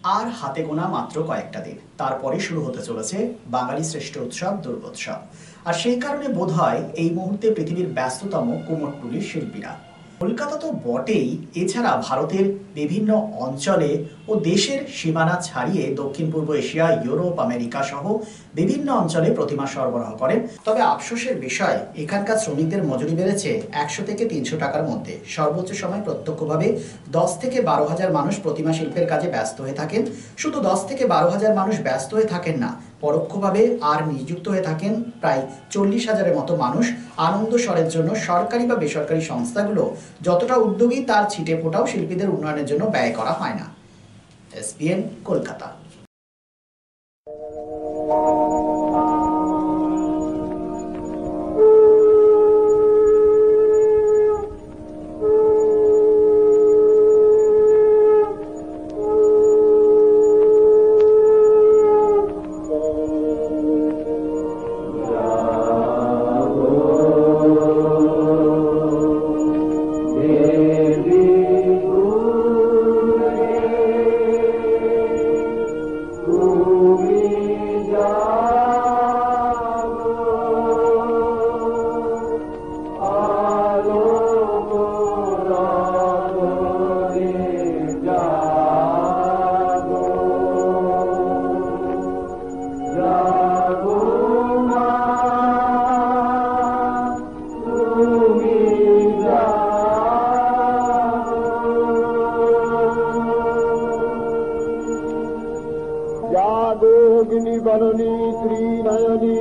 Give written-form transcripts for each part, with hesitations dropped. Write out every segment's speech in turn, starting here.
আর হাতে গোনা মাত্র কয়েকটা দিন, তারপরে শুরু হতে চলেছে বাঙালি শ্রেষ্ঠ উৎসব দুর্গোৎসব। আর সেই কারণে বোধহয় এই মুহূর্তে পৃথিবীর ব্যস্ততম কুমোরটুলির শিল্পীরা। কলকাতা তো বটেই, এছাড়া ভারতের বিভিন্ন অঞ্চলে ও দেশের সীমানা ছাড়িয়ে দক্ষিণ পূর্ব এশিয়া, ইউরোপ, আমেরিকা সহ বিভিন্ন অঞ্চলে প্রতিমা সরবরাহ করেন। তবে আফসোসের বিষয়, এখানকার শ্রমিকদের মজুরি বেড়েছে 100 থেকে 300 টাকার মধ্যে। সর্বোচ্চ সময় প্রত্যক্ষভাবে 10 থেকে 12 হাজার মানুষ প্রতিমা শিল্পের কাজে ব্যস্ত হয়ে থাকেন। শুধু 10 থেকে 12 হাজার মানুষ ব্যস্ত হয়ে থাকেন না, পরোক্ষভাবে আর নিযুক্ত হয়ে থাকেন প্রায় 40 হাজারের মতো মানুষ। আনন্দ স্বরের জন্য সরকারি বা বেসরকারি সংস্থাগুলো যতটা উদ্যোগী, তার ছিটে ফোটাও শিল্পীদের উন্নয়নের জন্য ব্যয় করা হয় না। এসপিএন কলকাতা। জাগোগ্নিবরণী ত্রিনয়নী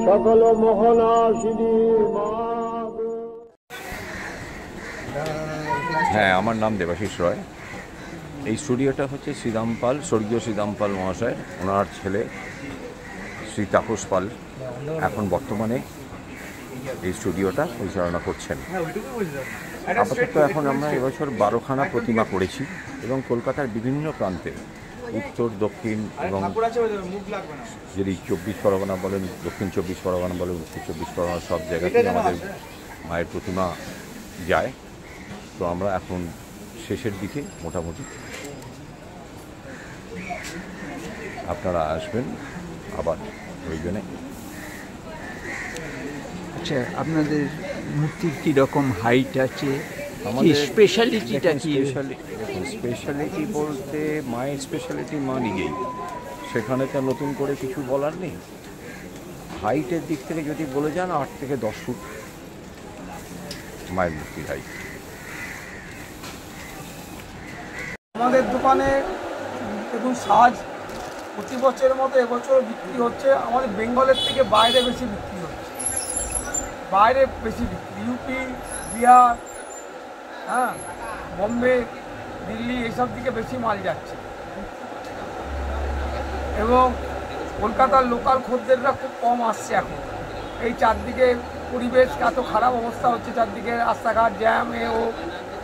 সকল মোহনাশিনী মা। হ্যাঁ, আমার নাম দেবাশিস রয়। এই স্টুডিওটা হচ্ছে শ্রীরাম পাল, স্বর্গীয় শ্রীরাম পাল মহাশয়, ওনার ছেলে শ্রী তাপস পাল এখন বর্তমানে এই স্টুডিওটা পরিচালনা করছেন। আপাতত এখন আমরা এবছর 12খানা প্রতিমা করেছি এবং কলকাতার বিভিন্ন প্রান্তে, উত্তর, দক্ষিণ এবং যদি 24 পরগনা বলেন, দক্ষিণ 24 পরগনা বলেন, উত্তর 24 পরগনা, সব জায়গাতেই আমাদের মায়ের প্রতিমা যায়। তো আমরা এখন শেষের দিকে মোটামুটি, আপনারা আসবেন আবার প্রয়োজনে। আচ্ছা, আপনাদের মূর্তির কীরকম হাইট আছে, আমাদের স্পেশালিটিটা কি? স্পেশালিটি বলতে মায়ের স্পেশালিটি মা নিজেই, সেখানে তো নতুন করে কিছু বলার নেই। হাইটের দিক থেকে যদি বলে যান 8 থেকে 10 ফুট মায়ের মূর্তির হাইট। আমাদের দোকানে দেখুন সাজ প্রতি বছরের মতো এবছর বিক্রি হচ্ছে। আমাদের বেঙ্গলের থেকে বাইরে বেশি বিক্রি হচ্ছে, বাইরে বেশি বিক্রি, ইউপি, বিহার, হ্যাঁ, বম্বে, দিল্লি, এইসব দিকে বেশি মাল যাচ্ছে। এবং কলকাতার লোকাল খদ্দেররা খুব কম আসছে এখন। এই চারদিকে পরিবেশ এত খারাপ অবস্থা হচ্ছে, চারদিকে রাস্তাঘাট জ্যাম,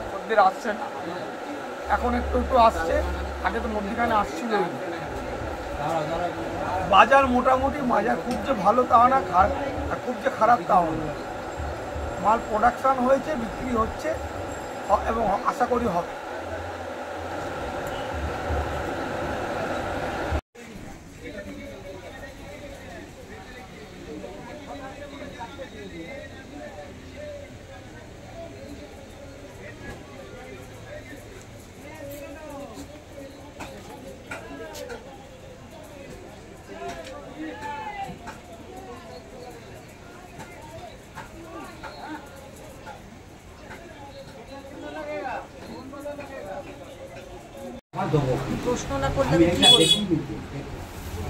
খদ্দের আসছে না। এখন একটু একটু আসছে, আগে তো মধ্যখানে আসছিল। বাজার মোটামুটি, বাজার খুব যে ভালো তাও না, খুব যে খারাপ তাও না। মাল প্রোডাকশান হয়েছে, বিক্রি হচ্ছে এবং আশা করি হবে।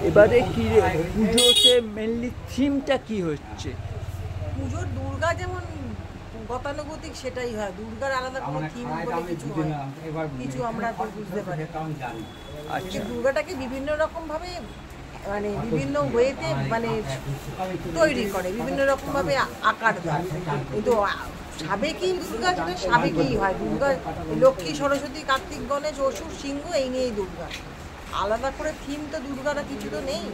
এবারে কি পুজোতে মেনলি থিমটা কি হচ্ছে? পুজোর দুর্গা যেমন গতানুগতিক সেটাই হয়, দুর্গার আলাদা কোনো থিম বলে কিছু হয়, কিছু আমরা বুঝতে পারি। আচ্ছা, দুর্গাটাকে বিভিন্ন রকম ভাবে, মানে বিভিন্ন ওয়েতে মানে তৈরি করে, বিভিন্ন রকম ভাবে আকার দেয়। কিন্তু সাবেকি দুর্গা যেটা সাবেকি হয়, দুর্গা লক্ষ্মী, সরস্বতী, কার্তিক, গণেশ, অসুর, সিংহ, এই নিয়েই দুর্গা। আলাদা করে থিম তো দুর্গারা কিছু তো নেই।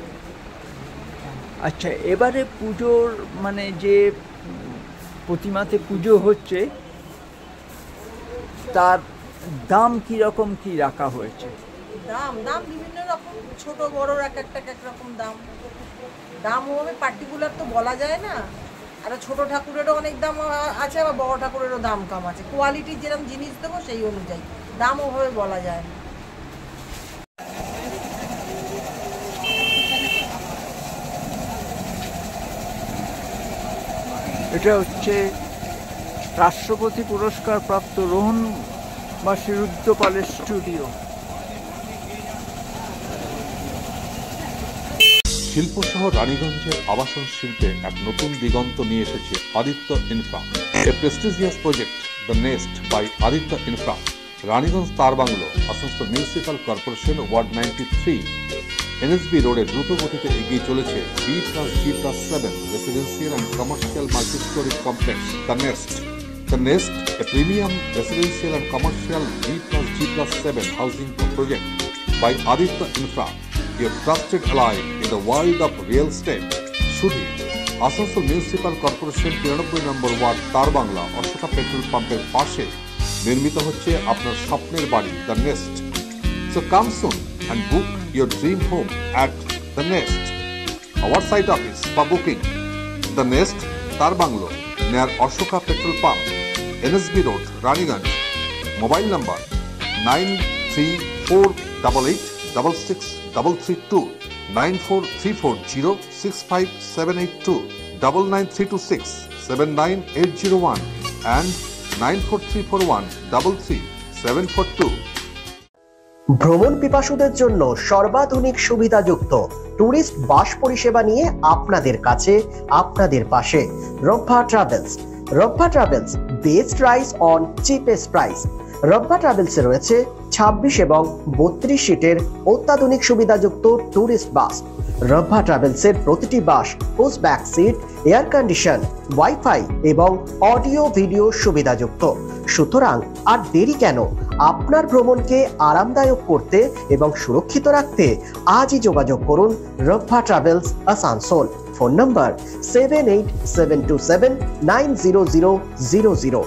আচ্ছা, এবারে পুজোর মানে যে প্রতিমাতে পুজো হচ্ছে তার দাম কীরকম কি রাখা হয়েছে? দাম দাম বিভিন্ন রকম, ছোট বড়র এক রকম দাম। দাম হবে পার্টিকুলার তো বলা যায় না। আর ছোট ঠাকুরেরও অনেক দাম আছে, আবার বড় ঠাকুরেরও দাম কম আছে। কোয়ালিটির যেরকম জিনিস দেবো সেই অনুযায়ী দাম ওভাবে বলা যায় না। এটা হচ্ছে রাষ্ট্রপতি পুরস্কার প্রাপ্ত রোহন বাসিরুদ্ধ পালের স্টুডিও। শিল্প শহর রানীগঞ্জের আবাসন শিল্পে এক নতুন দিগন্ত নিয়ে এসেছে Aditya Infra, a prestigious project the Nest by Aditya Infra, Raniganj তার bungalow, Asansol Municipal Corporation, ward 93, NSB রোডে দ্রুত গতিতে এগিয়ে চলেছে B+G+7 residential and commercial multi storey complex the Nest. The Nest, a premium residential and commercial B+G+7 housing project by Aditya Infra, your trusted ally in the world of real estate. Shudhi, Asansol Municipal Corporation 93 number word তার Bangla Ashoka petrol পাম্পের পাশে নির্মিত হচ্ছে আপনার স্বপ্নের বাড়ি the nest. So come soon and book your dream home at The Nest. Our site office for booking The Nest, Tar Banglo, near Ashoka Petrol Pump, NSB Road, Raniganj. Mobile number 9348866332, 9434065782, 99326 and 9434133 ভ্রমণ পিপাসুদের জন্য সর্বাধুনিক সুবিধাযুক্ত tourist bus পরিষেবা নিয়ে আপনাদের কাছে, আপনাদের পাশে Rabba Travels. Rabba Travels, best price on cheapest price. Rabba ট্রাভেলসে রয়েছে 26 এবং 32 সিটের অত্যাধুনিক সুবিধাযুক্ত ট্যুরিস্ট বাস। রব্বা ট্রাভেলসের প্রতিটি bus push back seat, air condition, wifi এবং অডিও ভিডিও সুবিধাযুক্ত। সুতরাং আর দেরি কেন? আপনার ভ্রমণকে আরামদায়ক করতে এবং সুরক্ষিত রাখতে আজই যোগাযোগ করুন রব্বা ট্রাভেলস, আসানসোল। ফোন নম্বর 7872790000।